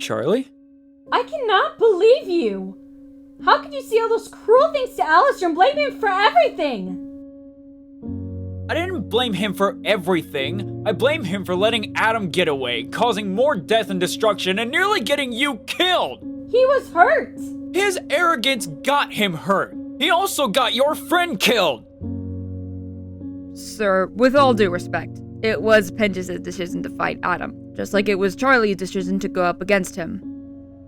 Charlie? I cannot believe you! How could you say all those cruel things to Alistair and blame him for everything? I didn't blame him for everything. I blame him for letting Adam get away, causing more death and destruction, and nearly getting you killed! He was hurt! His arrogance got him hurt. He also got your friend killed! Sir, with all due respect, it was Penge's decision to fight Adam, just like it was Charlie's decision to go up against him.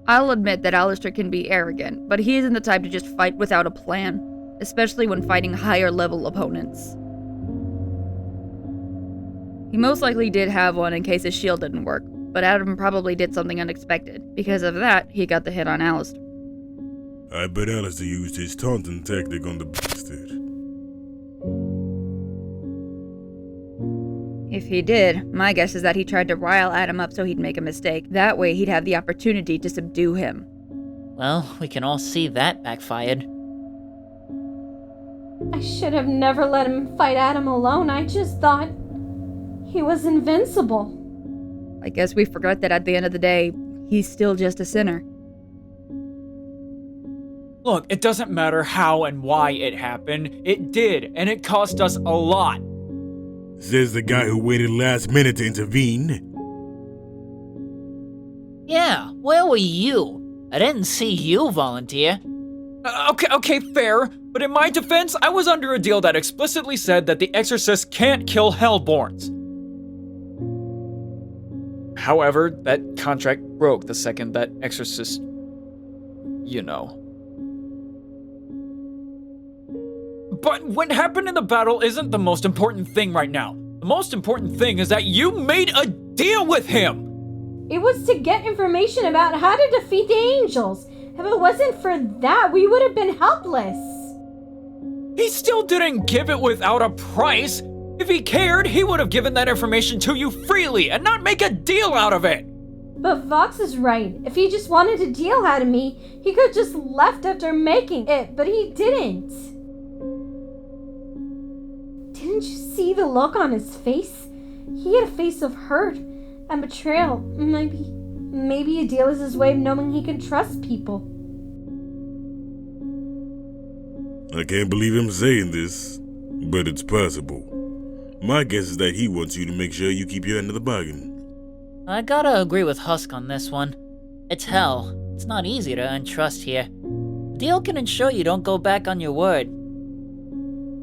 I'll admit that Alistair can be arrogant, but he isn't the type to just fight without a plan, especially when fighting higher-level opponents. He most likely did have one in case his shield didn't work, but Adam probably did something unexpected. Because of that, he got the hit on Alistair. I bet Alistair used his taunting tactic on the bastard. If he did, my guess is that he tried to rile Adam up so he'd make a mistake. That way he'd have the opportunity to subdue him. Well, we can all see that backfired. I should have never let him fight Adam alone. I just thought he was invincible. I guess we forgot that at the end of the day, he's still just a sinner. Look, it doesn't matter how and why it happened. It did, and it cost us a lot. Says the guy who waited last minute to intervene. Yeah, where were you? I didn't see you volunteer. Okay, fair. But in my defense, I was under a deal that explicitly said that the Exorcist can't kill Hellborns. However, that contract broke the second that Exorcist... you know. But what happened in the battle isn't the most important thing right now. The most important thing is that you made a deal with him! It was to get information about how to defeat the angels. If it wasn't for that, we would have been helpless. He still didn't give it without a price. If he cared, he would have given that information to you freely and not make a deal out of it. But Vox is right. If he just wanted a deal out of me, he could have just left after making it, but he didn't. Didn't you see the look on his face? He had a face of hurt and betrayal. Maybe a deal is his way of knowing he can trust people. I can't believe him saying this, but it's possible. My guess is that he wants you to make sure you keep your end of the bargain. I gotta agree with Husk on this one. It's hell. It's not easy to earn trust here. The deal can ensure you don't go back on your word.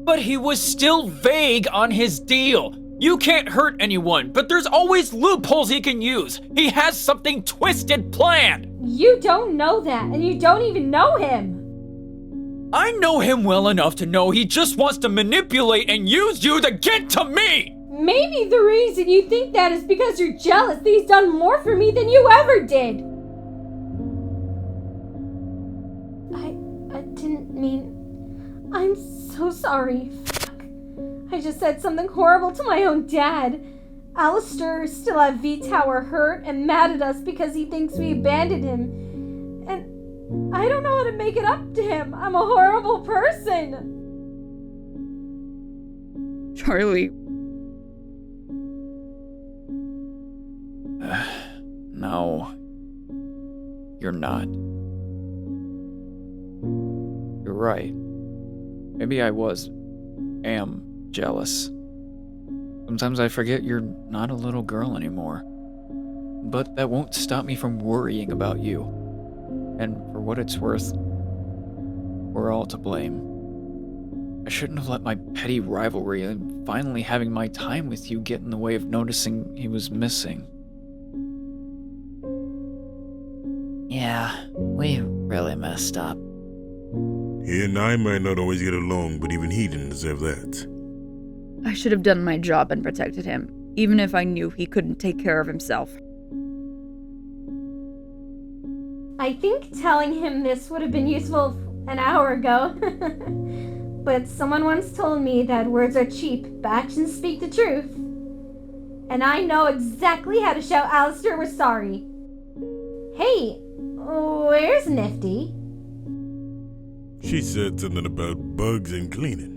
But he was still vague on his deal. You can't hurt anyone, but there's always loopholes he can use. He has something twisted planned. You don't know that, and you don't even know him. I know him well enough to know he just wants to manipulate and use you to get to me! Maybe the reason you think that is because you're jealous that he's done more for me than you ever did. I didn't mean... I'm so sorry. Fuck. I just said something horrible to my own dad. Alistair is still at V-Tower hurt and mad at us because he thinks we abandoned him. And I don't know how to make it up to him. I'm a horrible person. Charlie. No. You're not. You're right. Maybe I am jealous. Sometimes I forget you're not a little girl anymore. But that won't stop me from worrying about you. And for what it's worth, we're all to blame. I shouldn't have let my petty rivalry and finally having my time with you get in the way of noticing he was missing. Yeah, we really messed up. He and I might not always get along, but even he didn't deserve that. I should have done my job and protected him, even if I knew he couldn't take care of himself. I think telling him this would have been useful an hour ago. But someone once told me that words are cheap, but actions speak the truth. And I know exactly how to show Alistair we're sorry. Hey, where's Nifty? She said something about bugs and cleaning.